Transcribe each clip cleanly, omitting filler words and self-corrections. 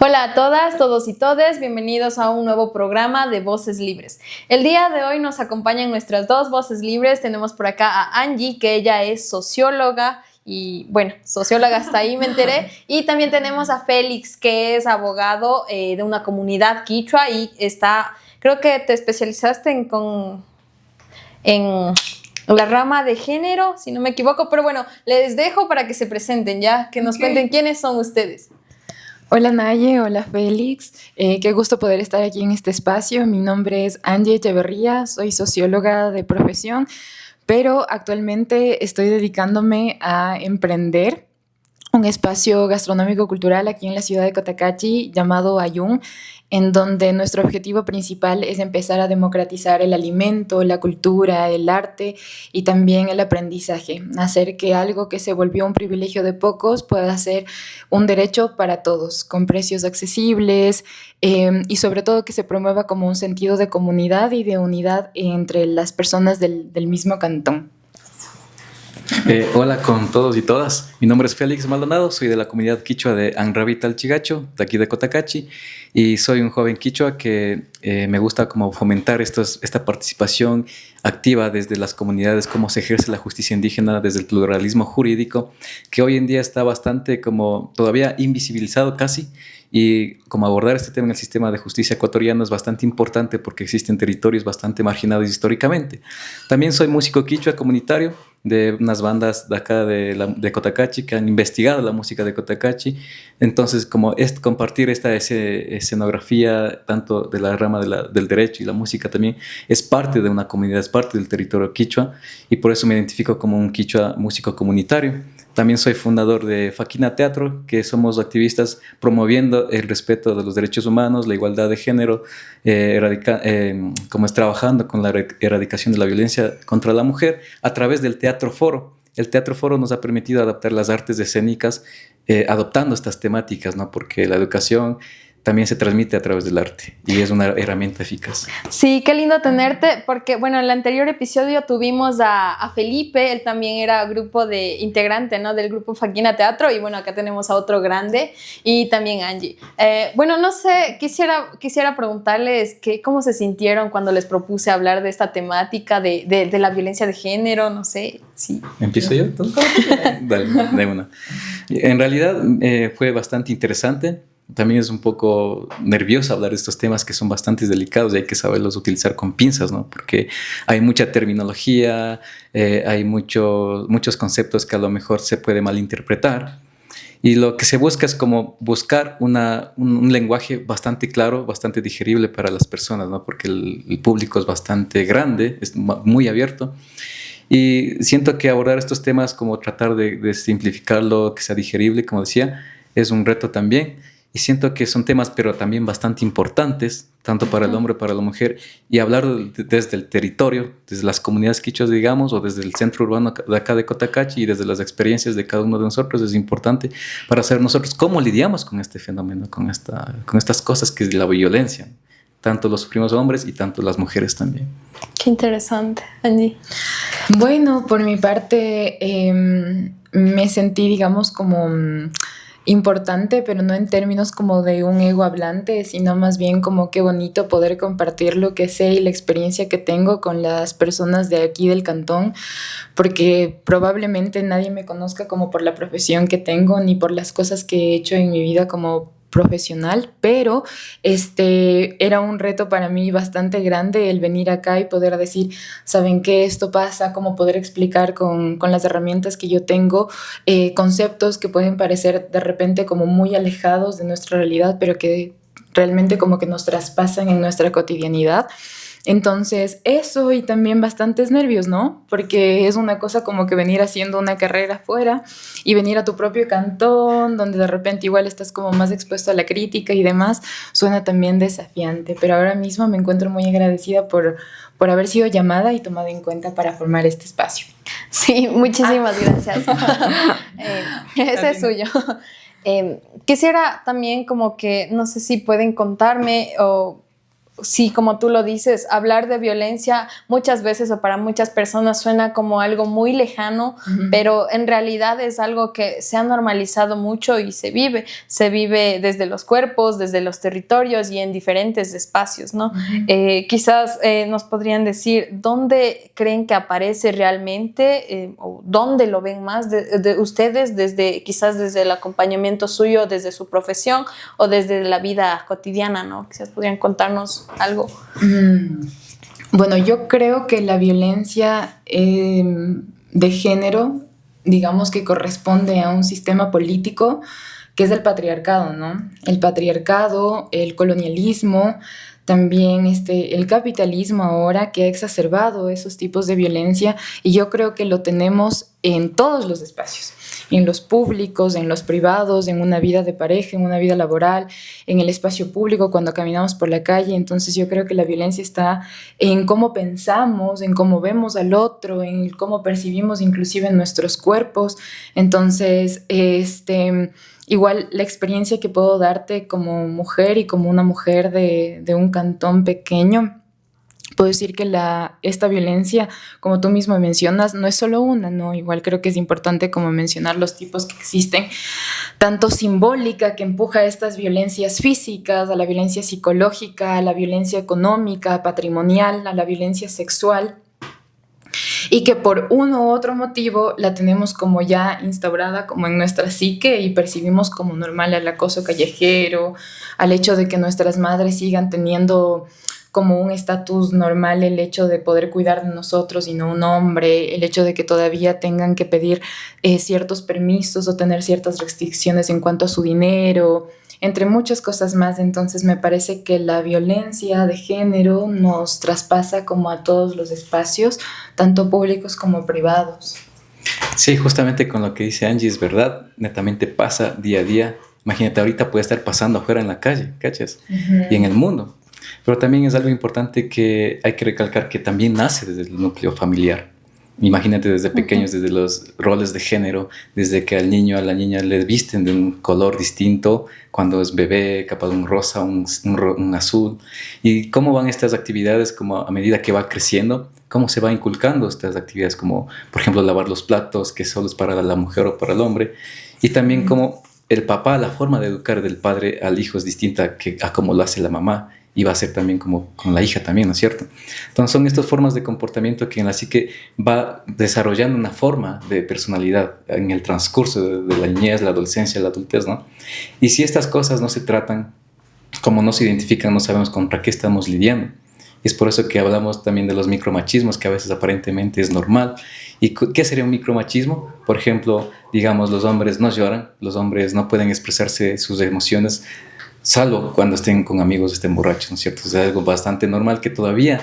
Hola a todas, todos y todes, bienvenidos a un nuevo programa de Voces Libres. El día de hoy nos acompañan nuestras dos voces libres. Tenemos por acá a Angie, que ella es socióloga y bueno, socióloga hasta ahí me enteré. Y también tenemos a Félix, que es abogado de una comunidad quichua y creo que te especializaste en la rama de género, si no me equivoco, pero bueno, les dejo para que se presenten ya, que nos cuenten quiénes son ustedes. Hola Naye, hola Félix, qué gusto poder estar aquí en este espacio. Mi nombre es Angie Echeverría, soy socióloga de profesión, pero actualmente estoy dedicándome a emprender un espacio gastronómico cultural aquí en la ciudad de Cotacachi llamado Ayun, en donde nuestro objetivo principal es empezar a democratizar el alimento, la cultura, el arte y también el aprendizaje, hacer que algo que se volvió un privilegio de pocos pueda ser un derecho para todos, con precios accesibles y sobre todo que se promueva como un sentido de comunidad y de unidad entre las personas del mismo cantón. Hola con todos y todas, mi nombre es Félix Maldonado, soy de la comunidad quichua de Anravita Alchigacho, de aquí de Cotacachi, y soy un joven quichua que me gusta como fomentar esta participación activa desde las comunidades, cómo se ejerce la justicia indígena desde el pluralismo jurídico, que hoy en día está bastante como todavía invisibilizado casi, y como abordar este tema en el sistema de justicia ecuatoriano es bastante importante porque existen territorios bastante marginados históricamente. También soy músico quichua comunitario de unas bandas de acá de Cotacachi que han investigado la música de Cotacachi. Entonces, como es compartir esta escenografía tanto de la rama del derecho y la música también es parte de una comunidad, es parte del territorio quichua, y por eso me identifico como un quichua músico comunitario. También soy fundador de Faquina Teatro, que somos activistas promoviendo el respeto de los derechos humanos, la igualdad de género, como es trabajando con la erradicación de la violencia contra la mujer a través del Teatro Foro. El Teatro Foro nos ha permitido adaptar las artes escénicas adoptando estas temáticas, ¿no? Porque la educación también se transmite a través del arte y es una herramienta eficaz. Sí, qué lindo tenerte, porque bueno, en el anterior episodio tuvimos a Felipe, él también era integrante, ¿no? Del grupo Faquina Teatro, y bueno, acá tenemos a otro grande y también Angie. Bueno, no sé, quisiera preguntarles cómo se sintieron cuando les propuse hablar de esta temática de la violencia de género, no sé. Sí. ¿Empiezo yo? Dale, de una. En realidad fue bastante interesante. También es un poco nervioso hablar de estos temas que son bastante delicados y hay que saberlos utilizar con pinzas, ¿no? Porque hay mucha terminología, hay muchos conceptos que a lo mejor se puede malinterpretar. Y lo que se busca es como buscar un lenguaje bastante claro, bastante digerible para las personas, ¿no? Porque el público es bastante grande, es muy abierto. Y siento que abordar estos temas, como tratar de simplificarlo, que sea digerible, como decía, es un reto también. Y siento que son temas, pero también bastante importantes, tanto para el hombre como para la mujer. Y hablar desde el territorio, desde las comunidades quichuas, digamos, o desde el centro urbano de acá de Cotacachi y desde las experiencias de cada uno de nosotros, es importante para saber nosotros cómo lidiamos con este fenómeno, con estas cosas que es la violencia. Tanto los sufrimos hombres y tanto las mujeres también. Qué interesante, Angie. Bueno, por mi parte, me sentí, digamos, como importante, pero no en términos como de un ego hablante, sino más bien como qué bonito poder compartir lo que sé y la experiencia que tengo con las personas de aquí del cantón, porque probablemente nadie me conozca como por la profesión que tengo ni por las cosas que he hecho en mi vida como profesional, pero era un reto para mí bastante grande el venir acá y poder decir, ¿saben qué? Esto pasa, como poder explicar con las herramientas que yo tengo conceptos que pueden parecer de repente como muy alejados de nuestra realidad, pero que realmente como que nos traspasan en nuestra cotidianidad. Entonces, eso y también bastantes nervios, ¿no? Porque es una cosa como que venir haciendo una carrera afuera y venir a tu propio cantón, donde de repente igual estás como más expuesto a la crítica y demás, suena también desafiante. Pero ahora mismo me encuentro muy agradecida por haber sido llamada y tomada en cuenta para formar este espacio. Sí, muchísimas gracias. Ese es suyo. Quisiera también como que, no sé si pueden contarme o sí, como tú lo dices, hablar de violencia muchas veces o para muchas personas suena como algo muy lejano, pero en realidad es algo que se ha normalizado mucho y se vive desde los cuerpos, desde los territorios y en diferentes espacios, ¿no? Quizás nos podrían decir dónde creen que aparece realmente o dónde lo ven más de ustedes, quizás desde el acompañamiento suyo, desde su profesión o desde la vida cotidiana, ¿no? Quizás podrían contarnos algo. Bueno, yo creo que la violencia de género, digamos que corresponde a un sistema político que es el patriarcado, ¿no? El patriarcado, el colonialismo, también el capitalismo ahora que ha exacerbado esos tipos de violencia, y yo creo que lo tenemos en todos los espacios, en los públicos, en los privados, en una vida de pareja, en una vida laboral, en el espacio público, cuando caminamos por la calle. Entonces yo creo que la violencia está en cómo pensamos, en cómo vemos al otro, en cómo percibimos inclusive nuestros cuerpos. Entonces, igual la experiencia que puedo darte como mujer y como una mujer de un cantón pequeño, puedo decir que esta violencia, como tú mismo mencionas, no es solo una, ¿no? Igual creo que es importante como mencionar los tipos que existen, tanto simbólica, que empuja a estas violencias físicas, a la violencia psicológica, a la violencia económica, patrimonial, a la violencia sexual, y que por uno u otro motivo la tenemos como ya instaurada como en nuestra psique y percibimos como normal el acoso callejero, al hecho de que nuestras madres sigan teniendo como un estatus normal el hecho de poder cuidar de nosotros y no un hombre, el hecho de que todavía tengan que pedir ciertos permisos o tener ciertas restricciones en cuanto a su dinero, entre muchas cosas más. Entonces me parece que la violencia de género nos traspasa como a todos los espacios, tanto públicos como privados. Sí, justamente con lo que dice Angie es verdad, netamente pasa día a día. Imagínate, ahorita puede estar pasando afuera en la calle, ¿cachas? Y en el mundo. Pero también es algo importante que hay que recalcar que también nace desde el núcleo familiar. Imagínate desde pequeños, desde los roles de género, desde que al niño, a la niña les visten de un color distinto, cuando es bebé, capaz de un rosa, un azul. Y cómo van estas actividades como a medida que va creciendo, cómo se va inculcando estas actividades como, por ejemplo, lavar los platos, que solo es para la mujer o para el hombre. Y también cómo el papá, la forma de educar del padre al hijo es distinta a cómo lo hace la mamá. Y va a ser también como con la hija también, ¿no es cierto? Entonces son estas formas de comportamiento que en la psique va desarrollando una forma de personalidad en el transcurso de la niñez, la adolescencia, la adultez, ¿no? Y si estas cosas no se tratan, como no se identifican, no sabemos contra qué estamos lidiando. Y es por eso que hablamos también de los micromachismos, que a veces aparentemente es normal. ¿Y qué sería un micromachismo? Por ejemplo, digamos, los hombres no lloran, los hombres no pueden expresarse sus emociones, salvo cuando estén con amigos, estén borrachos, ¿no es cierto? Es algo bastante normal que todavía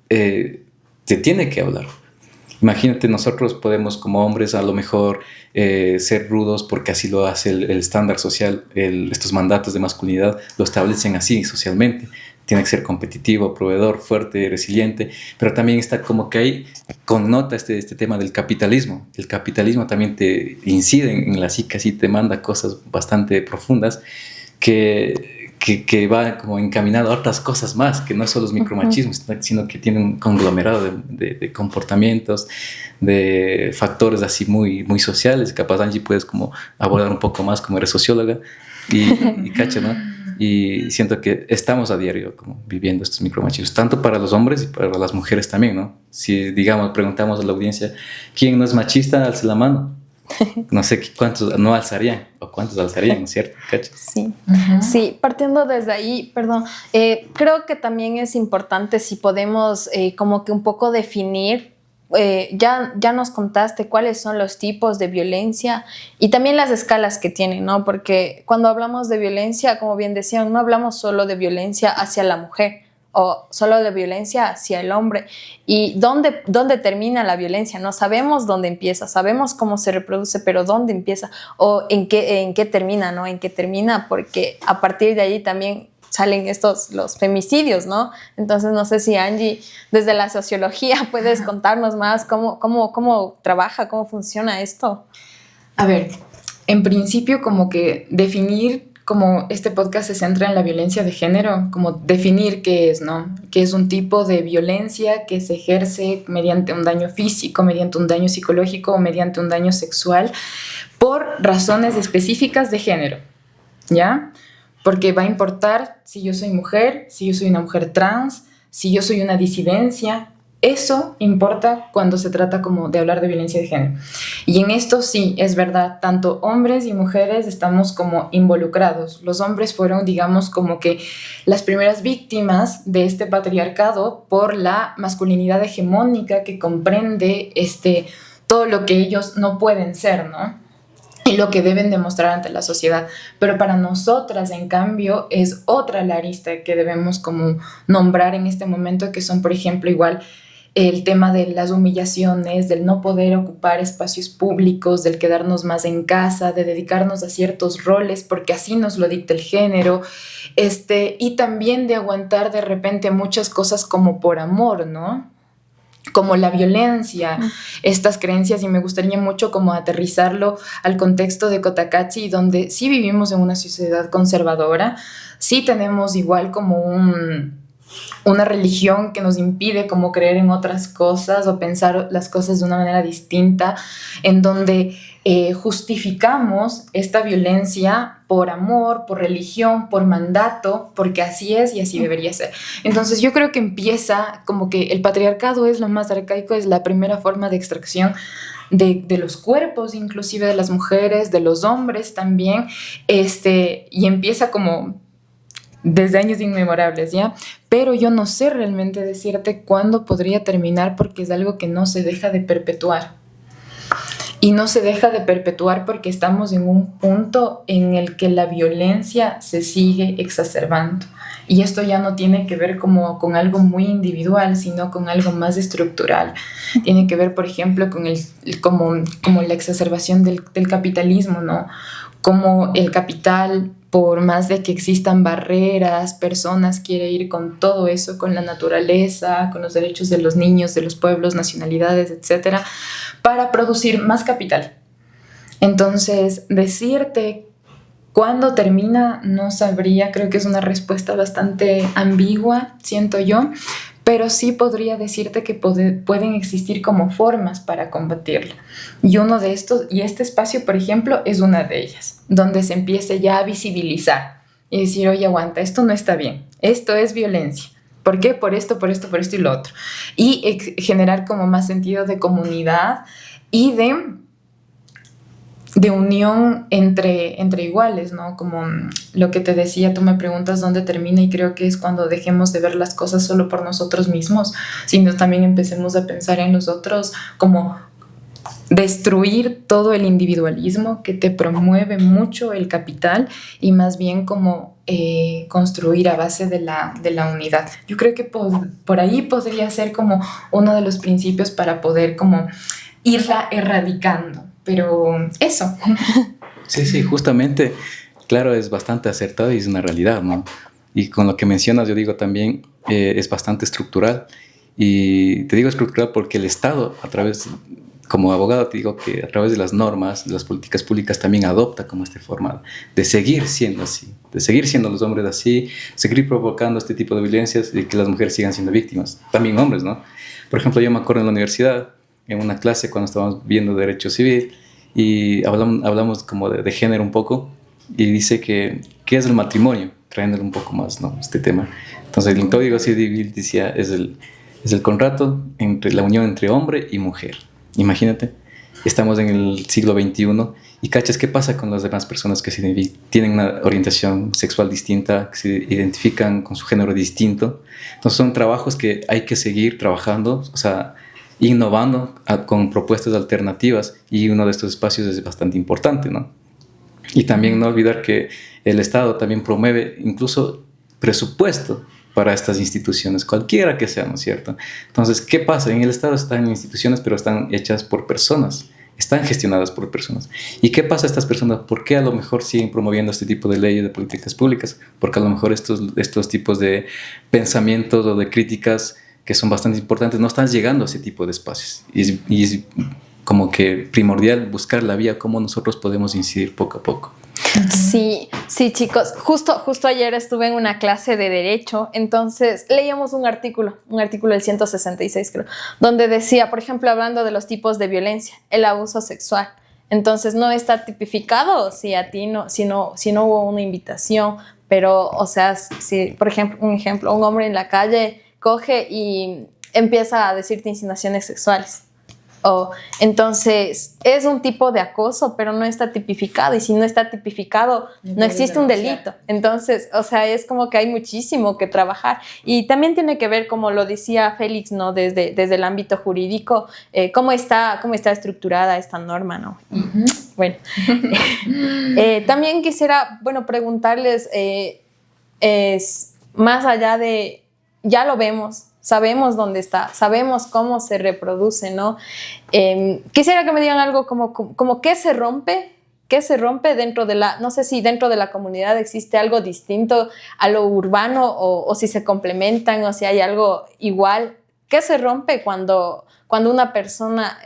se tiene que hablar. Imagínate, nosotros podemos como hombres a lo mejor ser rudos porque así lo hace el estándar social, estos mandatos de masculinidad lo establecen así socialmente. Tiene que ser competitivo, proveedor, fuerte, resiliente, pero también está como que ahí connota este tema del capitalismo. El capitalismo también te incide en la psique, así te manda cosas bastante profundas que va como encaminado a otras cosas más, que no son los micromachismos, sino que tienen un conglomerado de comportamientos, de factores así muy, muy sociales. Capaz, Angie, puedes como abordar un poco más, como eres socióloga, y cacha, ¿no? Y siento que estamos a diario como viviendo estos micromachismos, tanto para los hombres y para las mujeres también, ¿no? Si, digamos, preguntamos a la audiencia, ¿quién no es machista? Alce la mano. No sé cuántos no alzarían o cuántos alzarían, ¿no es cierto? ¿Cachas? Sí, sí, partiendo desde ahí, perdón, creo que también es importante si podemos como que un poco definir, ya nos contaste cuáles son los tipos de violencia y también las escalas que tienen, ¿no? Porque cuando hablamos de violencia, como bien decían, no hablamos solo de violencia hacia la mujer, o solo de violencia hacia el hombre. ¿Y dónde termina la violencia? No sabemos dónde empieza, sabemos cómo se reproduce, pero dónde empieza o en qué termina, ¿no? En qué termina, porque a partir de allí también salen los femicidios, ¿no? Entonces no sé si Angie, desde la sociología, puedes contarnos más cómo trabaja, cómo funciona esto. A ver, en principio como que definir como este podcast se centra en la violencia de género, como definir qué es, ¿no? Que es un tipo de violencia que se ejerce mediante un daño físico, mediante un daño psicológico o mediante un daño sexual por razones específicas de género, ¿ya? Porque va a importar si yo soy mujer, si yo soy una mujer trans, si yo soy una disidencia. Eso importa cuando se trata como de hablar de violencia de género. Y en esto sí, es verdad, tanto hombres y mujeres estamos como involucrados. Los hombres fueron, digamos, como que las primeras víctimas de este patriarcado por la masculinidad hegemónica que comprende todo lo que ellos no pueden ser, ¿no? Y lo que deben demostrar ante la sociedad. Pero para nosotras, en cambio, es otra la arista que debemos como nombrar en este momento, que son, por ejemplo, igual el tema de las humillaciones, del no poder ocupar espacios públicos, del quedarnos más en casa, de dedicarnos a ciertos roles porque así nos lo dicta el género, y también de aguantar de repente muchas cosas como por amor, ¿no? Como la violencia, estas creencias, y me gustaría mucho como aterrizarlo al contexto de Cotacachi, donde sí vivimos en una sociedad conservadora, sí tenemos igual como una religión que nos impide como creer en otras cosas o pensar las cosas de una manera distinta, en donde justificamos esta violencia por amor, por religión, por mandato, porque así es y así debería ser. Entonces yo creo que empieza como que el patriarcado es lo más arcaico, es la primera forma de extracción de los cuerpos, inclusive de las mujeres, de los hombres también, y empieza como desde años inmemorables, ¿ya? Pero yo no sé realmente decirte cuándo podría terminar porque es algo que no se deja de perpetuar. Y no se deja de perpetuar porque estamos en un punto en el que la violencia se sigue exacerbando. Y esto ya no tiene que ver como con algo muy individual, sino con algo más estructural. Tiene que ver, por ejemplo, con como la exacerbación del capitalismo, ¿no? Como el capital, por más de que existan barreras, personas quiere ir con todo eso, con la naturaleza, con los derechos de los niños, de los pueblos, nacionalidades, etcétera, para producir más capital. Entonces, decirte cuándo termina no sabría, creo que es una respuesta bastante ambigua, siento yo, pero sí podría decirte que pueden existir como formas para combatirlo. Y uno de estos, y este espacio, por ejemplo, es una de ellas, donde se empiece ya a visibilizar y decir, oye, aguanta, esto no está bien, esto es violencia. ¿Por qué? Por esto y lo otro. Y generar como más sentido de comunidad y de unión entre iguales, ¿no? Como lo que te decía, tú me preguntas dónde termina y creo que es cuando dejemos de ver las cosas solo por nosotros mismos, sino también empecemos a pensar en los otros, como destruir todo el individualismo que te promueve mucho el capital y más bien como construir a base de la unidad. Yo creo que por ahí podría ser como uno de los principios para poder como irla erradicando. Pero eso. Sí, justamente, claro, es bastante acertado y es una realidad, ¿no? Y con lo que mencionas, yo digo también, es bastante estructural. Y te digo estructural porque el Estado, como abogado, te digo que a través de las normas, de las políticas públicas, también adopta como esta forma de seguir siendo así, de seguir siendo los hombres así, seguir provocando este tipo de violencias y que las mujeres sigan siendo víctimas. También hombres, ¿no? Por ejemplo, yo me acuerdo en la universidad, en una clase cuando estábamos viendo Derecho Civil y hablamos como de género un poco y dice ¿qué es el matrimonio? Trayéndolo un poco más, ¿no? Este tema. Entonces el Código Civil decía es el contrato entre la unión entre hombre y mujer. Imagínate, estamos en el siglo XXI y cachas, ¿qué pasa con las demás personas que tienen una orientación sexual distinta, que se identifican con su género distinto? Entonces son trabajos que hay que seguir trabajando, o sea, innovando con propuestas alternativas, y uno de estos espacios es bastante importante, ¿no? Y también no olvidar que el Estado también promueve incluso presupuesto para estas instituciones, cualquiera que sea, ¿no es cierto? Entonces, ¿qué pasa? En el Estado están instituciones, pero están hechas por personas, están gestionadas por personas. ¿Y qué pasa a estas personas? ¿Por qué a lo mejor siguen promoviendo este tipo de leyes, de políticas públicas? Porque a lo mejor estos tipos de pensamientos o de críticas que son bastante importantes, no están llegando a ese tipo de espacios. Y es como que primordial buscar la vía cómo nosotros podemos incidir poco a poco. Sí, sí, chicos. Justo ayer estuve en una clase de Derecho, entonces leíamos un artículo del 166, creo, donde decía, por ejemplo, hablando de los tipos de violencia, el abuso sexual. Entonces no está tipificado si a ti no, si no hubo una invitación, pero, o sea, si, por ejemplo, un hombre en la calle coge y empieza a decirte insinuaciones sexuales. Entonces, es un tipo de acoso, pero no está tipificado. Y si no está tipificado, no existe un delito. Entonces, o sea, es como que hay muchísimo que trabajar. Y también tiene que ver, como lo decía Félix, ¿no? Desde el ámbito jurídico, cómo está estructurada esta norma, ¿no? Uh-huh. Bueno, también quisiera, bueno, preguntarles, más allá de, ya lo vemos, sabemos dónde está, sabemos cómo se reproduce, ¿no? Quisiera que me digan algo como qué se rompe dentro de no sé si dentro de la comunidad existe algo distinto a lo urbano o si se complementan o si hay algo igual. ¿Qué se rompe cuando una persona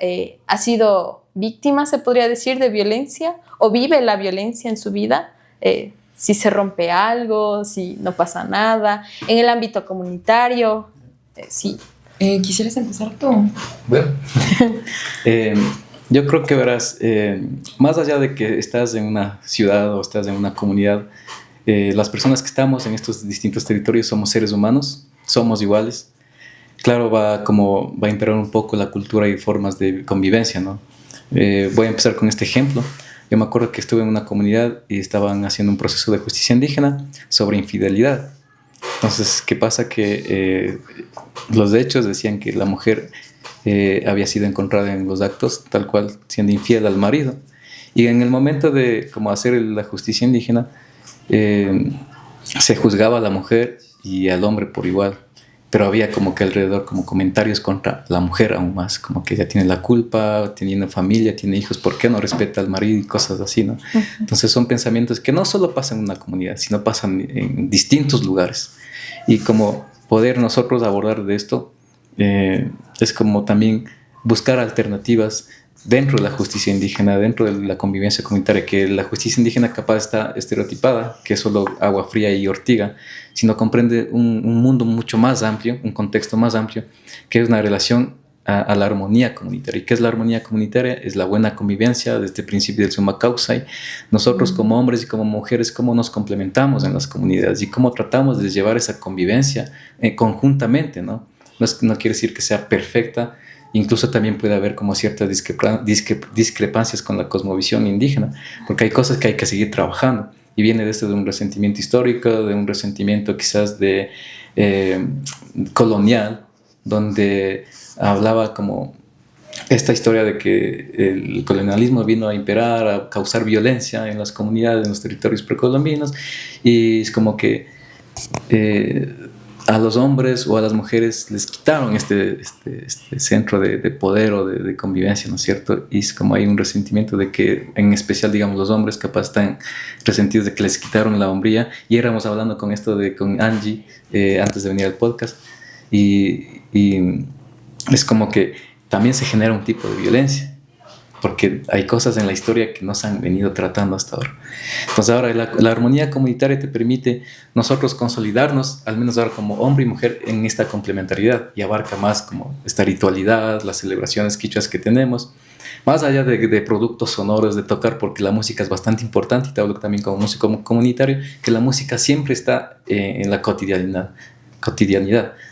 ha sido víctima, se podría decir, de violencia o vive la violencia en su vida? Si se rompe algo, si no pasa nada. En el ámbito comunitario, sí. ¿Quisieras empezar tú? Bueno, yo creo que verás, más allá de que estás en una ciudad o estás en una comunidad, las personas que estamos en estos distintos territorios somos seres humanos, somos iguales. Claro, va a imperar un poco la cultura y formas de convivencia, ¿no? Voy a empezar con este ejemplo. Yo me acuerdo que estuve en una comunidad y estaban haciendo un proceso de justicia indígena sobre infidelidad. Entonces, ¿qué pasa? Que los hechos decían que la mujer había sido encontrada en los actos, tal cual, siendo infiel al marido. Y en el momento de como hacer la justicia indígena, se juzgaba a la mujer y al hombre por igual. Pero había como que alrededor como comentarios contra la mujer aún más, como que ella tiene la culpa, teniendo familia, tiene hijos, ¿por qué no respeta al marido? Y cosas así, ¿no? Uh-huh. Entonces son pensamientos que no solo pasan en una comunidad, sino pasan en distintos lugares. Y como poder nosotros abordar de esto, es como también buscar alternativas dentro de la justicia indígena, dentro de la convivencia comunitaria, que la justicia indígena capaz está estereotipada, que es solo agua fría y ortiga, sino comprende un mundo mucho más amplio, un contexto más amplio, que es una relación a la armonía comunitaria. ¿Y qué es la armonía comunitaria? Es la buena convivencia desde el principio del summa causa. Nosotros como hombres y como mujeres, cómo nos complementamos en las comunidades y cómo tratamos de llevar esa convivencia conjuntamente, ¿no? No quiere decir que sea perfecta. Incluso también puede haber como ciertas discrepancias con la cosmovisión indígena, porque hay cosas que hay que seguir trabajando. Y viene de esto de un resentimiento histórico, de un resentimiento quizás de colonial, donde hablaba como esta historia de que el colonialismo vino a imperar, a causar violencia en las comunidades, en los territorios precolombinos, y es como que a los hombres o a las mujeres les quitaron este centro de poder o de convivencia, ¿no es cierto? Y es como hay un resentimiento de que, en especial, digamos, los hombres capaz están resentidos de que les quitaron la hombría. Y éramos hablando con Angie antes de venir al podcast, y es como que también se genera un tipo de violencia, porque hay cosas en la historia que no se han venido tratando hasta ahora. Entonces ahora la armonía comunitaria te permite nosotros consolidarnos, al menos ahora como hombre y mujer, en esta complementariedad, y abarca más como esta ritualidad, las celebraciones quichuas que tenemos, más allá de productos sonoros, de tocar, porque la música es bastante importante, y te hablo también como músico comunitario, que la música siempre está en la cotidianidad,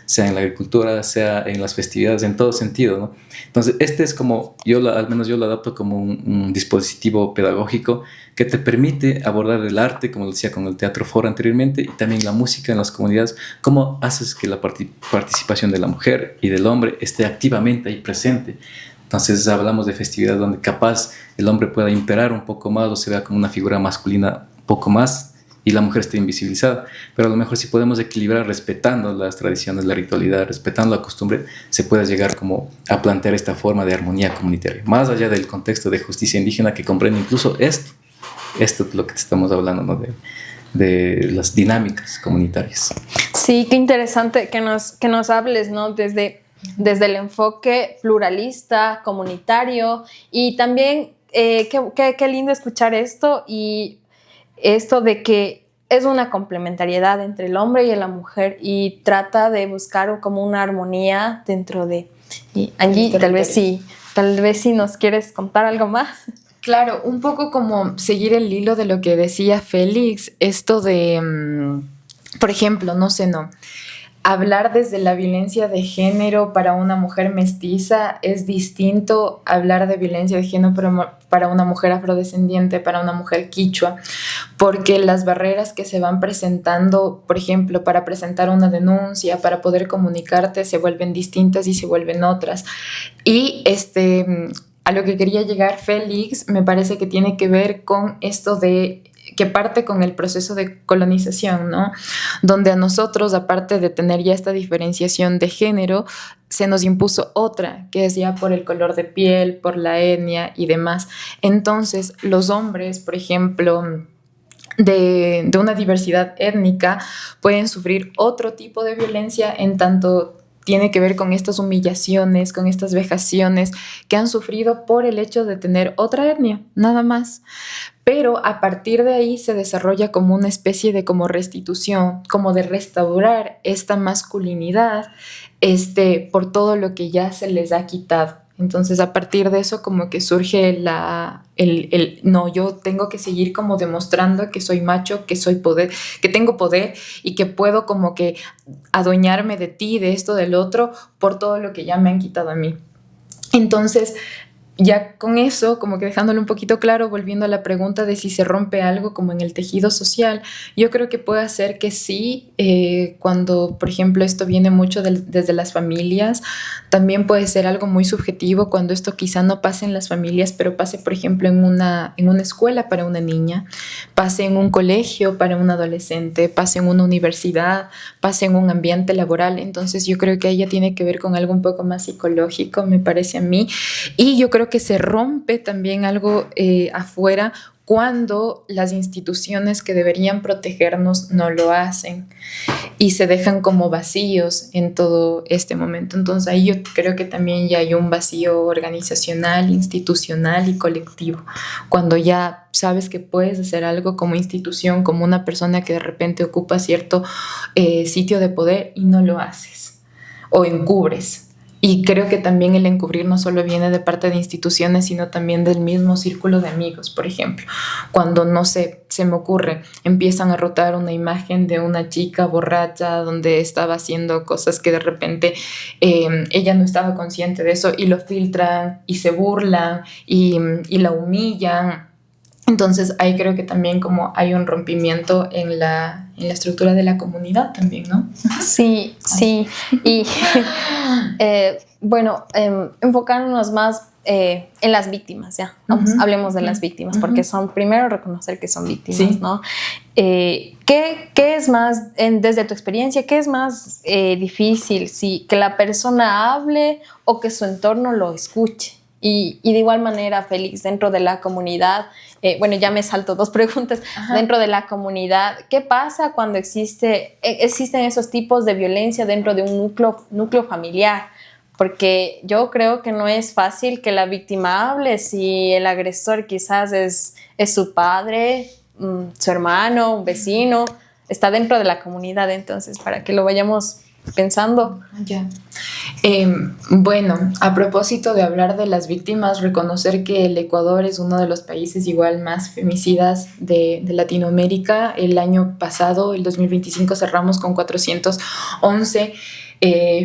sea en la agricultura, sea en las festividades, en todo sentido, ¿no? Entonces, este es como, al menos yo lo adapto como un dispositivo pedagógico que te permite abordar el arte, como decía con el Teatro Foro anteriormente, y también la música en las comunidades, cómo haces que la participación de la mujer y del hombre esté activamente ahí presente. Entonces, hablamos de festividades donde capaz el hombre pueda imperar un poco más o se vea como una figura masculina un poco más, y la mujer está invisibilizada, pero a lo mejor si podemos equilibrar respetando las tradiciones, la ritualidad, respetando la costumbre, se puede llegar como a plantear esta forma de armonía comunitaria, más allá del contexto de justicia indígena que comprende incluso esto es lo que estamos hablando, ¿no? de las dinámicas comunitarias. Sí, qué interesante que nos hables, ¿no? Desde el enfoque pluralista, comunitario, y también qué lindo escuchar esto. Y esto de que es una complementariedad entre el hombre y la mujer y trata de buscar como una armonía dentro de... Y Angie, tal vez sí nos quieres contar algo más. Claro, un poco como seguir el hilo de lo que decía Félix, esto de, por ejemplo, no sé, no. Hablar desde la violencia de género para una mujer mestiza es distinto a hablar de violencia de género para una mujer afrodescendiente, para una mujer quichua, porque las barreras que se van presentando, por ejemplo, para presentar una denuncia, para poder comunicarte, se vuelven distintas y se vuelven otras. Y a lo que quería llegar, Félix, me parece que tiene que ver con esto de que parte con el proceso de colonización, ¿no? Donde a nosotros, aparte de tener ya esta diferenciación de género, se nos impuso otra, que es ya por el color de piel, por la etnia y demás. Entonces, los hombres, por ejemplo, de una diversidad étnica, pueden sufrir otro tipo de violencia en tanto tiene que ver con estas humillaciones, con estas vejaciones que han sufrido por el hecho de tener otra etnia, nada más. Pero a partir de ahí se desarrolla como una especie de como restitución, como de restaurar esta masculinidad por todo lo que ya se les ha quitado. Entonces a partir de eso como que surge no, yo tengo que seguir como demostrando que soy macho, que soy poder, que tengo poder y que puedo como que adueñarme de ti, de esto, del otro, por todo lo que ya me han quitado a mí. Entonces, ya con eso, como que dejándolo un poquito claro, volviendo a la pregunta de si se rompe algo como en el tejido social, yo creo que puede ser que sí, cuando, por ejemplo, esto viene mucho desde las familias, también puede ser algo muy subjetivo cuando esto quizá no pase en las familias, pero pase, por ejemplo, en una escuela para una niña, pase en un colegio para un adolescente, pase en una universidad, pase en un ambiente laboral. Entonces yo creo que ella tiene que ver con algo un poco más psicológico, me parece a mí, y yo creo que se rompe también algo afuera cuando las instituciones que deberían protegernos no lo hacen y se dejan como vacíos en todo este momento. Entonces ahí yo creo que también ya hay un vacío organizacional, institucional y colectivo, cuando ya sabes que puedes hacer algo como institución, como una persona que de repente ocupa cierto sitio de poder y no lo haces o encubres. Y creo que también el encubrir no solo viene de parte de instituciones, sino también del mismo círculo de amigos, por ejemplo. Cuando, no sé, se me ocurre, empiezan a rotar una imagen de una chica borracha donde estaba haciendo cosas que de repente ella no estaba consciente de eso y lo filtran y se burlan y la humillan. Entonces ahí creo que también como hay un rompimiento en la estructura de la comunidad también, ¿no? Sí, sí. Y bueno, enfocándonos más en las víctimas, ya. Vamos, hablemos de las víctimas, porque son primero reconocer que son víctimas, sí, ¿no? ¿Qué es más, desde tu experiencia, qué es más difícil? Si que la persona hable o que su entorno lo escuche. Y de igual manera, Félix, dentro de la comunidad, bueno, ya me salto dos preguntas. Ajá. Dentro de la comunidad, ¿qué pasa cuando existen esos tipos de violencia dentro de un núcleo familiar? Porque yo creo que no es fácil que la víctima hable si el agresor quizás es su padre, su hermano, un vecino, está dentro de la comunidad. Entonces, para que lo vayamos pensando. Ya. Bueno, a propósito de hablar de las víctimas, reconocer que el Ecuador es uno de los países igual más femicidas de Latinoamérica. El año pasado, el 2025, cerramos con 411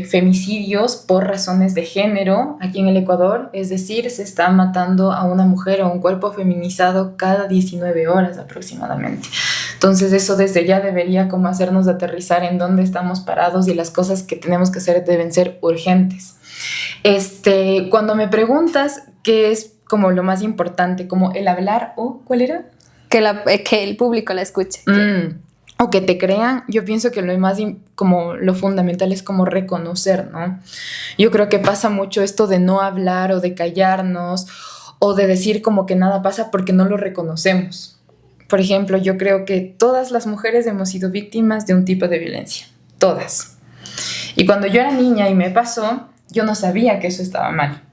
femicidios por razones de género aquí en el Ecuador, es decir, se está matando a una mujer o a un cuerpo feminizado cada 19 horas aproximadamente. Entonces eso desde ya debería como hacernos aterrizar en dónde estamos parados y las cosas que tenemos que hacer deben ser urgentes. Cuando me preguntas qué es como lo más importante, como el hablar o ¿cuál era? Que el público la escuche. O que te crean, yo pienso que como lo fundamental es como reconocer, ¿no? Yo creo que pasa mucho esto de no hablar o de callarnos o de decir como que nada pasa porque no lo reconocemos. Por ejemplo, yo creo que todas las mujeres hemos sido víctimas de un tipo de violencia, todas. Y cuando yo era niña y me pasó, yo no sabía que eso estaba mal.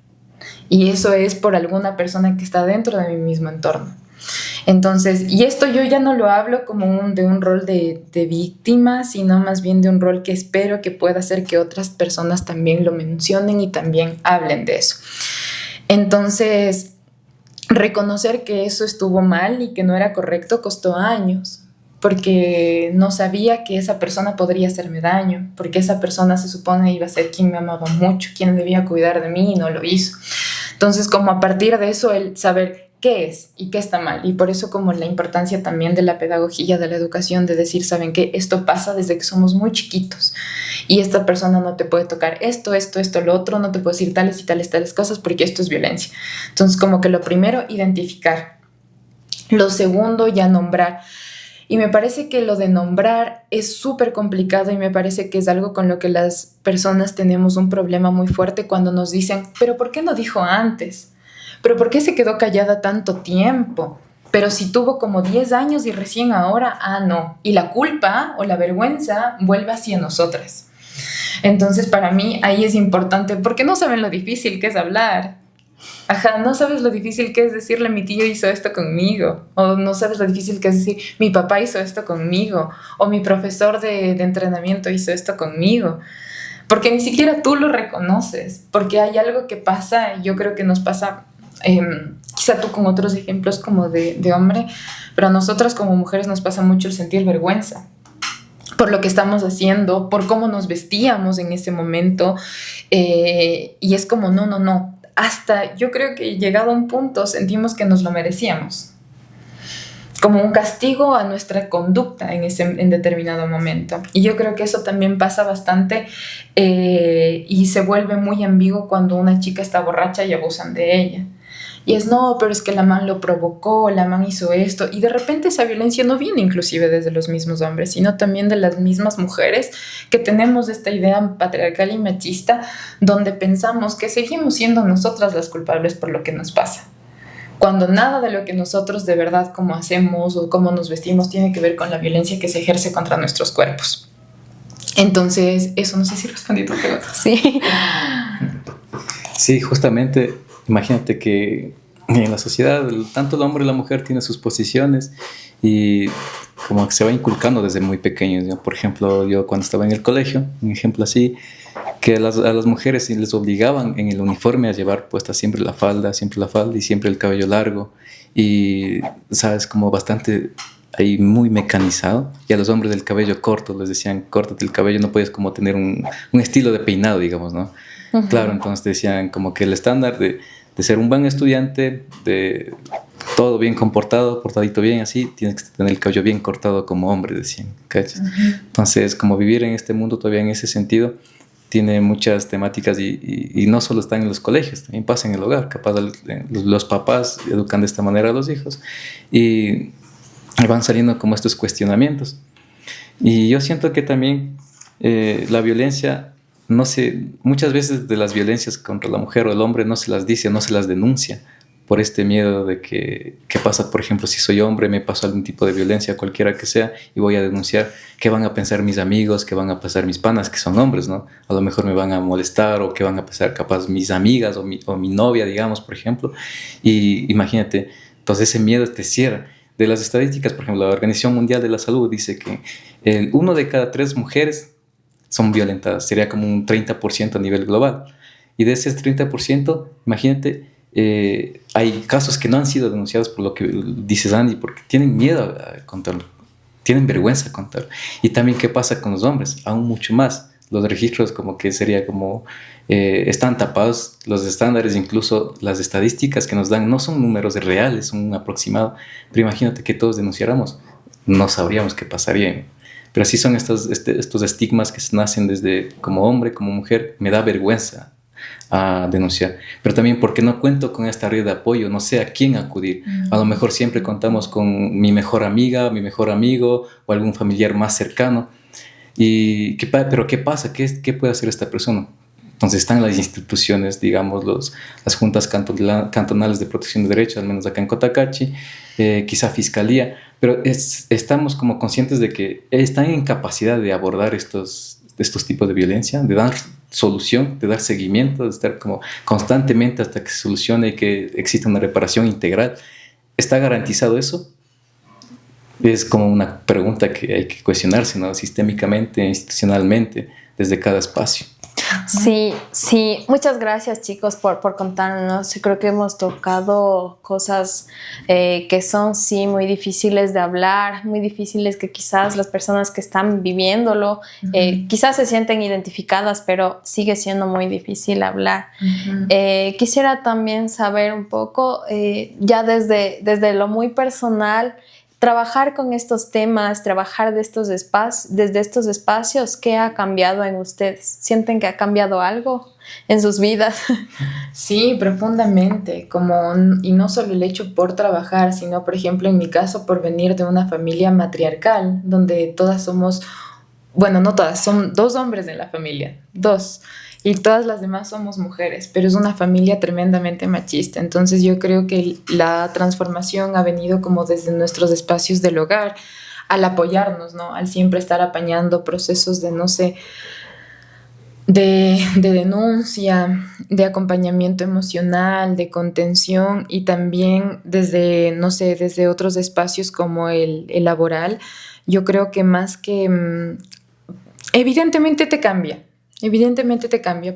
Y eso es por alguna persona que está dentro de mi mismo entorno. Entonces, y esto yo ya no lo hablo como de un rol de víctima, sino más bien de un rol que espero que pueda hacer que otras personas también lo mencionen y también hablen de eso. Entonces, reconocer que eso estuvo mal y que no era correcto costó años, porque no sabía que esa persona podría hacerme daño, porque esa persona se supone iba a ser quien me amaba mucho, quien debía cuidar de mí y no lo hizo. Entonces, como a partir de eso, el saber qué es y qué está mal. Y por eso como la importancia también de la pedagogía, de la educación, de decir, ¿saben qué? Esto pasa desde que somos muy chiquitos y esta persona no te puede tocar esto, lo otro, no te puede decir tales y tales cosas porque esto es violencia. Entonces, como que lo primero, identificar. Lo segundo, ya nombrar. Y me parece que lo de nombrar es súper complicado y me parece que es algo con lo que las personas tenemos un problema muy fuerte cuando nos dicen, ¿pero por qué no dijo antes? ¿Pero por qué se quedó callada tanto tiempo? Pero si tuvo como 10 años y recién ahora, no. Y la culpa o la vergüenza vuelve hacia nosotras. Entonces, para mí ahí es importante, porque no saben lo difícil que es hablar. No sabes lo difícil que es decirle mi tío hizo esto conmigo, o no sabes lo difícil que es decir mi papá hizo esto conmigo, o mi profesor de entrenamiento hizo esto conmigo, porque ni siquiera tú lo reconoces, porque hay algo que pasa, yo creo que nos pasa, quizá tú con otros ejemplos como de hombre, pero a nosotras como mujeres nos pasa mucho el sentir vergüenza por lo que estamos haciendo, por cómo nos vestíamos en ese momento, y es como no. Hasta yo creo que llegado a un punto sentimos que nos lo merecíamos, como un castigo a nuestra conducta en determinado momento. Y yo creo que eso también pasa bastante y se vuelve muy ambiguo cuando una chica está borracha y abusan de ella. Y es no, pero es que la man lo provocó, la man hizo esto. Y de repente esa violencia no viene inclusive desde los mismos hombres, sino también de las mismas mujeres que tenemos esta idea patriarcal y machista donde pensamos que seguimos siendo nosotras las culpables por lo que nos pasa. Cuando nada de lo que nosotros de verdad como hacemos o cómo nos vestimos tiene que ver con la violencia que se ejerce contra nuestros cuerpos. Entonces, eso no sé si respondí tu pregunta. Sí. Sí, justamente. Imagínate que en la sociedad tanto el hombre y la mujer tienen sus posiciones y como que se va inculcando desde muy pequeños, ¿no? Por ejemplo, yo cuando estaba en el colegio, un ejemplo así, que a las mujeres les obligaban en el uniforme a llevar puesta siempre la falda y siempre el cabello largo y, ¿sabes? Como bastante ahí muy mecanizado, y a los hombres del cabello corto les decían, córtate el cabello, no puedes como tener un estilo de peinado, digamos, ¿no? Uh-huh. Claro, entonces decían como que el estándar de ser un buen estudiante, de todo bien comportado, portadito bien, así, tienes que tener el cabello bien cortado como hombre, decían, ¿cachas? Uh-huh. Entonces, como vivir en este mundo todavía en ese sentido, tiene muchas temáticas y no solo están en los colegios, también pasa en el hogar, capaz los papás educan de esta manera a los hijos y van saliendo como estos cuestionamientos. Y yo siento que también la violencia, no sé, muchas veces de las violencias contra la mujer o el hombre no se las dice, no se las denuncia por este miedo de que, ¿qué pasa? Por ejemplo, si soy hombre, me pasó algún tipo de violencia, cualquiera que sea, y voy a denunciar, ¿qué van a pensar mis amigos? ¿Qué van a pensar mis panas, que son hombres, no? A lo mejor me van a molestar, o ¿qué van a pensar capaz mis amigas o mi novia, digamos, por ejemplo? Y imagínate, entonces ese miedo te cierra. De las estadísticas, por ejemplo, la Organización Mundial de la Salud dice que 1 de cada 3 mujeres son violentadas, sería como un 30% a nivel global. Y de ese 30%, imagínate, hay casos que no han sido denunciados por lo que dices, Andy, porque tienen miedo a contarlo, tienen vergüenza a contarlo. Y también, ¿qué pasa con los hombres? Aún mucho más. Los registros como que sería como, están tapados, los estándares, incluso las estadísticas que nos dan, no son números reales, son un aproximado. Pero imagínate que todos denunciáramos, no sabríamos qué pasaría. Pero así son estos estigmas que nacen desde como hombre, como mujer. Me da vergüenza a denunciar, pero también porque no cuento con esta red de apoyo, no sé a quién acudir. A lo mejor siempre contamos con mi mejor amiga, mi mejor amigo o algún familiar más cercano. Pero ¿qué pasa? ¿Qué puede hacer esta persona? Entonces están las instituciones, digamos, las juntas cantonales de protección de derechos, al menos acá en Cotacachi, quizá fiscalía, pero estamos como conscientes de que están en capacidad de abordar estos tipos de violencia, de dar solución, de dar seguimiento, de estar como constantemente hasta que se solucione y que exista una reparación integral. ¿Está garantizado eso? es como una pregunta que hay que cuestionarse, ¿no? Sistémicamente, institucionalmente, desde cada espacio. Sí, sí, muchas gracias chicos por contarnos. Yo creo que hemos tocado cosas que son sí muy difíciles de hablar, muy difíciles que quizás las personas que están viviéndolo quizás se sienten identificadas, pero sigue siendo muy difícil hablar. Quisiera también saber un poco, ya desde lo muy personal, trabajar con estos temas, trabajar desde estos espacios, ¿qué ha cambiado en ustedes? ¿Sienten que ha cambiado algo en sus vidas? Sí, profundamente, y no solo el hecho por trabajar, sino, por ejemplo, en mi caso, por venir de una familia matriarcal, donde todas somos, bueno, no todas, son 2 hombres en la familia, 2, y todas las demás somos mujeres, pero es una familia tremendamente machista. Entonces yo creo que la transformación ha venido como desde nuestros espacios del hogar, al apoyarnos, ¿no? Al siempre estar apañando procesos de, no sé, de denuncia, de acompañamiento emocional, de contención, y también desde, no sé, desde otros espacios como el laboral. Yo creo que más que evidentemente te cambia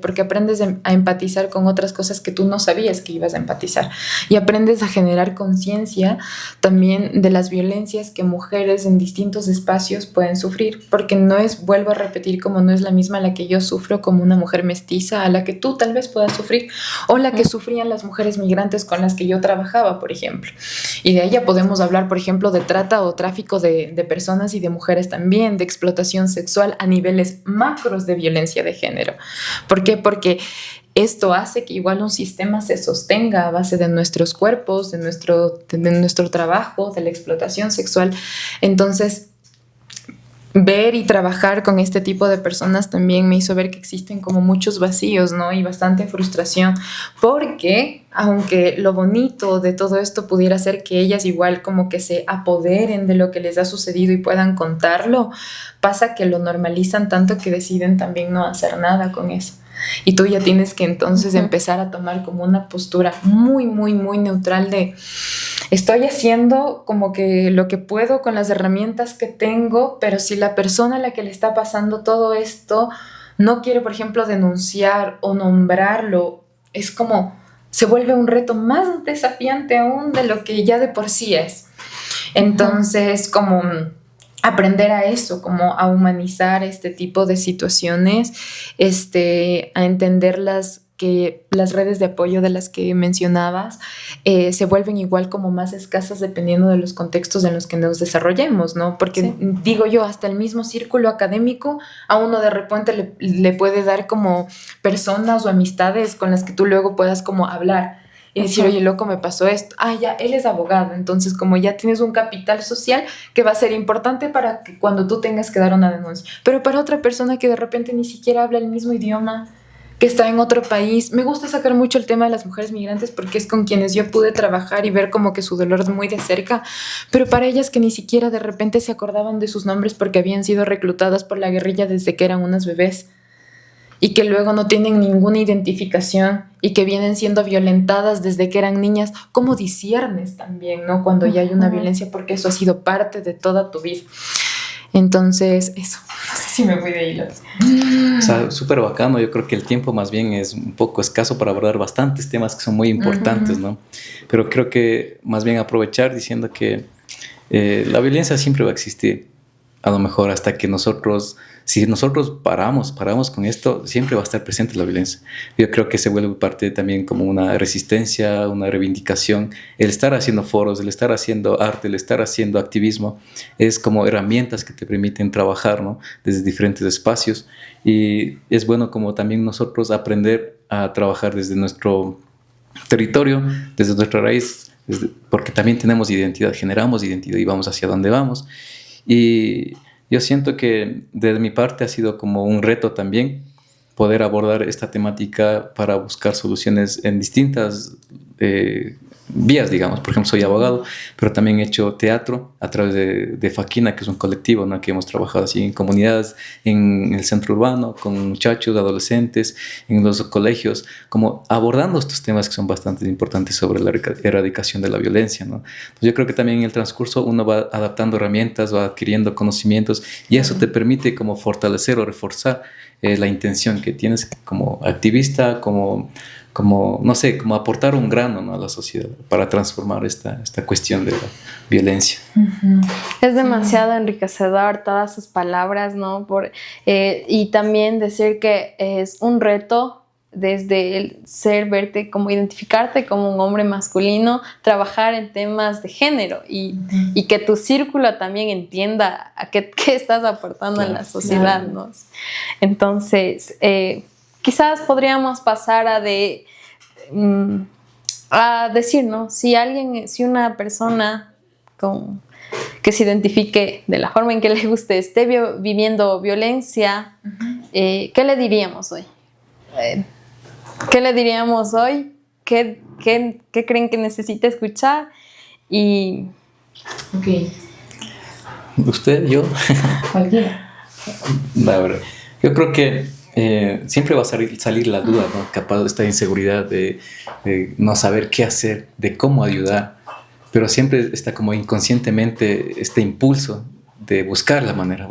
porque aprendes a empatizar con otras cosas que tú no sabías que ibas a empatizar, y aprendes a generar conciencia también de las violencias que mujeres en distintos espacios pueden sufrir, porque no es, vuelvo a repetir, como no es la misma la que yo sufro como una mujer mestiza a la que tú tal vez puedas sufrir, o la que sufrían las mujeres migrantes con las que yo trabajaba, por ejemplo. Y de ahí ya podemos hablar, por ejemplo, de trata o tráfico de personas y de mujeres también, de explotación sexual a niveles macros de violencia de género. ¿Por qué? Porque esto hace que igual un sistema se sostenga a base de nuestros cuerpos, de nuestro trabajo, de la explotación sexual. Entonces, ver y trabajar con este tipo de personas también me hizo ver que existen como muchos vacíos, ¿no? Y bastante frustración, porque aunque lo bonito de todo esto pudiera ser que ellas igual como que se apoderen de lo que les ha sucedido y puedan contarlo, pasa que lo normalizan tanto que deciden también no hacer nada con eso. Y tú ya tienes que entonces empezar a tomar como una postura muy, muy, muy neutral de estoy haciendo como que lo que puedo con las herramientas que tengo, pero si la persona a la que le está pasando todo esto no quiere, por ejemplo, denunciar o nombrarlo, es como se vuelve un reto más desafiante aún de lo que ya de por sí es. Entonces, como aprender a eso, como a humanizar este tipo de situaciones, a entenderlas, que las redes de apoyo de las que mencionabas se vuelven igual como más escasas dependiendo de los contextos en los que nos desarrollemos, ¿no? Porque sí, digo yo, hasta el mismo círculo académico a uno de repente le puede dar como personas o amistades con las que tú luego puedas como hablar y decir, oye, loco, me pasó esto. Ah, ya, él es abogado. Entonces, como ya tienes un capital social que va a ser importante para que cuando tú tengas que dar una denuncia. Pero para otra persona que de repente ni siquiera habla el mismo idioma, que está en otro país, me gusta sacar mucho el tema de las mujeres migrantes porque es con quienes yo pude trabajar y ver como que su dolor muy de cerca, pero para ellas que ni siquiera de repente se acordaban de sus nombres porque habían sido reclutadas por la guerrilla desde que eran unas bebés, y que luego no tienen ninguna identificación y que vienen siendo violentadas desde que eran niñas, ¿cómo disiernes también, ¿no? Cuando ya hay una violencia, porque eso ha sido parte de toda tu vida. Entonces, eso, no sé si me voy de hilo. O sea, súper bacano. Yo creo que el tiempo más bien es un poco escaso para abordar bastantes temas que son muy importantes, ¿no? Pero creo que más bien aprovechar diciendo que la violencia siempre va a existir. A lo mejor hasta que si nosotros paramos con esto, siempre va a estar presente la violencia. Yo creo que se vuelve parte también como una resistencia, una reivindicación. El estar haciendo foros, el estar haciendo arte, el estar haciendo activismo, es como herramientas que te permiten trabajar, ¿no? Desde diferentes espacios. Y es bueno como también nosotros aprender a trabajar desde nuestro territorio, desde nuestra raíz, porque también tenemos identidad, generamos identidad y vamos hacia donde vamos. Y yo siento que de mi parte ha sido como un reto también poder abordar esta temática para buscar soluciones en distintas vías, digamos. Por ejemplo, soy abogado, pero también he hecho teatro a través de Faquina, que es un colectivo, ¿no? Que hemos trabajado así en comunidades, en el centro urbano, con muchachos, adolescentes, en los colegios, como abordando estos temas que son bastante importantes sobre la erradicación de la violencia, ¿no? Pues yo creo que también en el transcurso uno va adaptando herramientas, va adquiriendo conocimientos y eso te permite como fortalecer o reforzar la intención que tienes como activista, como no sé, como aportar un grano, ¿no? A la sociedad para transformar esta cuestión de la violencia. Es demasiado enriquecedor todas sus palabras, ¿no? Y también decir que es un reto desde el verte como identificarte como un hombre masculino, trabajar en temas de género y que tu círculo también entienda a qué estás aportando en la sociedad, ¿no? Entonces, quizás podríamos pasar a decir, ¿no? Si una persona que se identifique de la forma en que le guste esté viviendo violencia, ¿qué le diríamos hoy? ¿Qué le diríamos hoy? ¿Qué creen que necesita escuchar? Y... Ok. ¿Usted? ¿Yo? Cualquiera. La verdad, yo creo que siempre va a salir la duda, ¿no? Capaz de esta inseguridad de no saber qué hacer, de cómo ayudar, pero siempre está como inconscientemente este impulso de buscar la manera.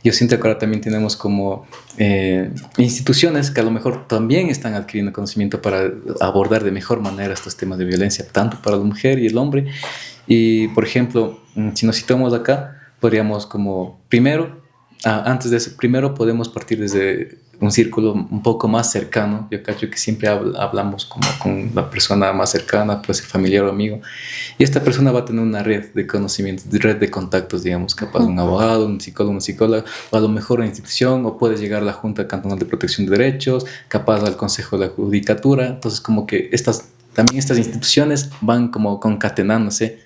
Yo siento que ahora también tenemos como instituciones que a lo mejor también están adquiriendo conocimiento para abordar de mejor manera estos temas de violencia, tanto para la mujer y el hombre. Y, por ejemplo, si nos situamos acá, podríamos como antes de eso, primero podemos partir desde un círculo un poco más cercano. Yo cacho que siempre hablamos como con la persona más cercana, puede ser familiar o amigo, y esta persona va a tener una red de conocimientos, red de contactos, digamos, capaz un abogado, un psicólogo, una psicóloga, o a lo mejor una institución, o puede llegar a la Junta Cantonal de Protección de Derechos, capaz al Consejo de la Judicatura. Entonces, como que también estas instituciones van como concatenándose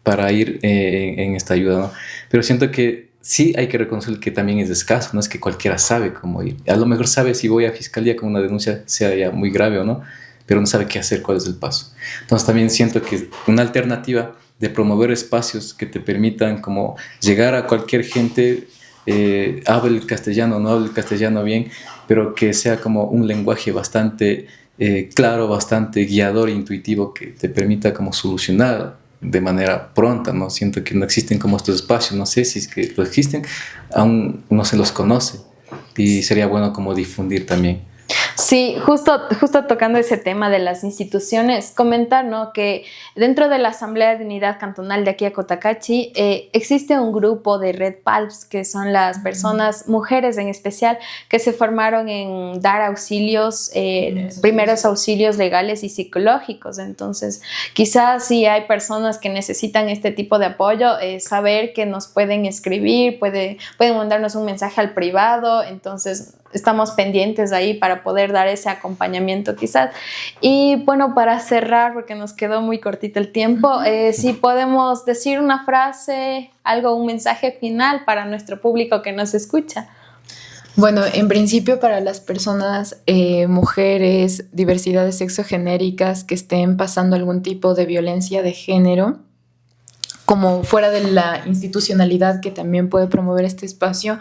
para ir en esta ayuda, ¿no? Pero siento que sí hay que reconocer que también es escaso, no es que cualquiera sabe cómo ir. A lo mejor sabe si voy a fiscalía con una denuncia, sea ya muy grave o no, pero no sabe qué hacer, cuál es el paso. Entonces también siento que una alternativa de promover espacios que te permitan como llegar a cualquier gente, hable el castellano o no hable el castellano bien, pero que sea como un lenguaje bastante claro, bastante guiador e intuitivo que te permita como solucionar de manera pronta, ¿no? Siento que no existen como estos espacios, no sé si es que lo existen, aún no se los conoce y sería bueno como difundir también. Sí, justo tocando ese tema de las instituciones, comentar, ¿no? Que dentro de la Asamblea de Unidad Cantonal de aquí a Cotacachi existe un grupo de Red PALPS, que son las personas, mujeres en especial, que se formaron en dar auxilios, primeros auxilios legales y psicológicos. Entonces, quizás si hay personas que necesitan este tipo de apoyo, saber que nos pueden escribir, pueden mandarnos un mensaje al privado. Entonces, estamos pendientes ahí para poder dar ese acompañamiento quizás. Y bueno, para cerrar, porque nos quedó muy cortito el tiempo, si podemos decir una frase, un mensaje final para nuestro público que nos escucha. Bueno, en principio para las personas, mujeres, diversidades sexogenéricas que estén pasando algún tipo de violencia de género, como fuera de la institucionalidad que también puede promover este espacio,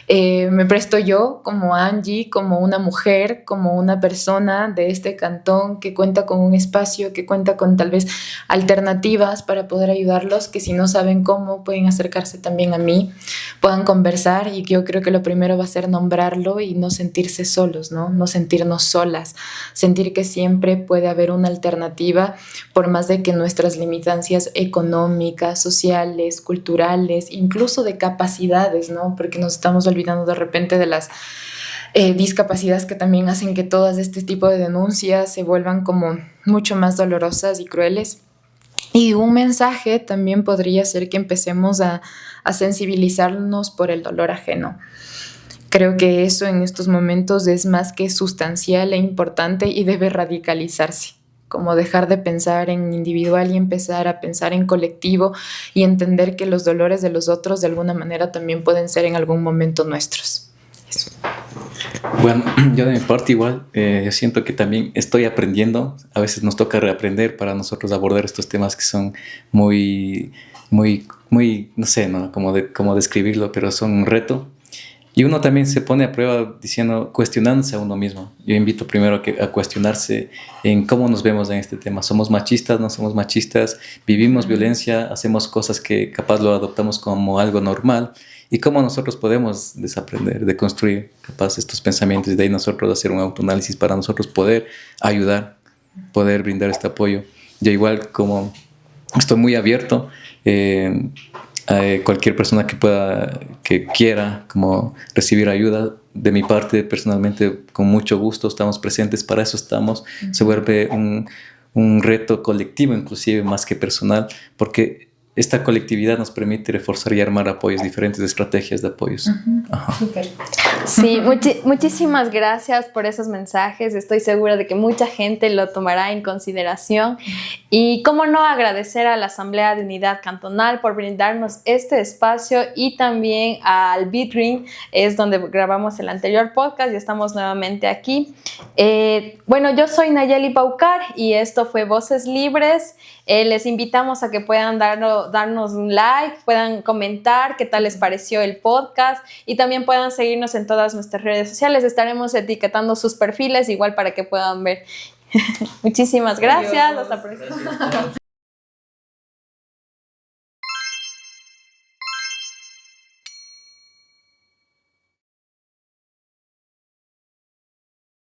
me presto yo como Angie, como una mujer, como una persona de este cantón que cuenta con un espacio, que cuenta con tal vez alternativas para poder ayudarlos, que si no saben cómo pueden acercarse también a mí, puedan conversar, y yo creo que lo primero va a ser nombrarlo y no sentirse solos, no sentirnos solas, sentir que siempre puede haber una alternativa, por más de que nuestras limitancias económicas, sociales, culturales, incluso de capacidades, ¿no? Porque nos estamos olvidando de repente de las discapacidades que también hacen que todas este tipo de denuncias se vuelvan como mucho más dolorosas y crueles. Y un mensaje también podría ser que empecemos a sensibilizarnos por el dolor ajeno. Creo que eso en estos momentos es más que sustancial e importante y debe radicalizarse. Como dejar de pensar en individual y empezar a pensar en colectivo y entender que los dolores de los otros de alguna manera también pueden ser en algún momento nuestros. Eso. Bueno, yo de mi parte igual, yo siento que también estoy aprendiendo. A veces nos toca reaprender para nosotros abordar estos temas que son muy, muy, no sé, ¿no? Cómo describirlo, pero son un reto. Y uno también se pone a prueba diciendo, cuestionándose a uno mismo. Yo invito primero a cuestionarse en cómo nos vemos en este tema. ¿Somos machistas? ¿No somos machistas? ¿Vivimos violencia? ¿Hacemos cosas que capaz lo adoptamos como algo normal? ¿Y cómo nosotros podemos desaprender, deconstruir capaz estos pensamientos y de ahí nosotros hacer un autoanálisis para nosotros poder ayudar, poder brindar este apoyo? Yo igual como estoy muy abierto, a cualquier persona que quiera como recibir ayuda de mi parte personalmente con mucho gusto estamos presentes, para eso estamos. Se vuelve un reto colectivo inclusive más que personal, porque esta colectividad nos permite reforzar y armar apoyos, diferentes estrategias de apoyos. Ajá. Súper. Sí, muchísimas gracias por esos mensajes. Estoy segura de que mucha gente lo tomará en consideración. Y cómo no agradecer a la Asamblea de Unidad Cantonal por brindarnos este espacio y también al Bitring, es donde grabamos el anterior podcast y estamos nuevamente aquí. Bueno, yo soy Nayeli Paucar y esto fue Voces Libres. Les invitamos a que puedan darnos un like, puedan comentar qué tal les pareció el podcast y también puedan seguirnos en todas nuestras redes sociales. Estaremos etiquetando sus perfiles igual para que puedan ver. Muchísimas gracias. Hasta la próxima.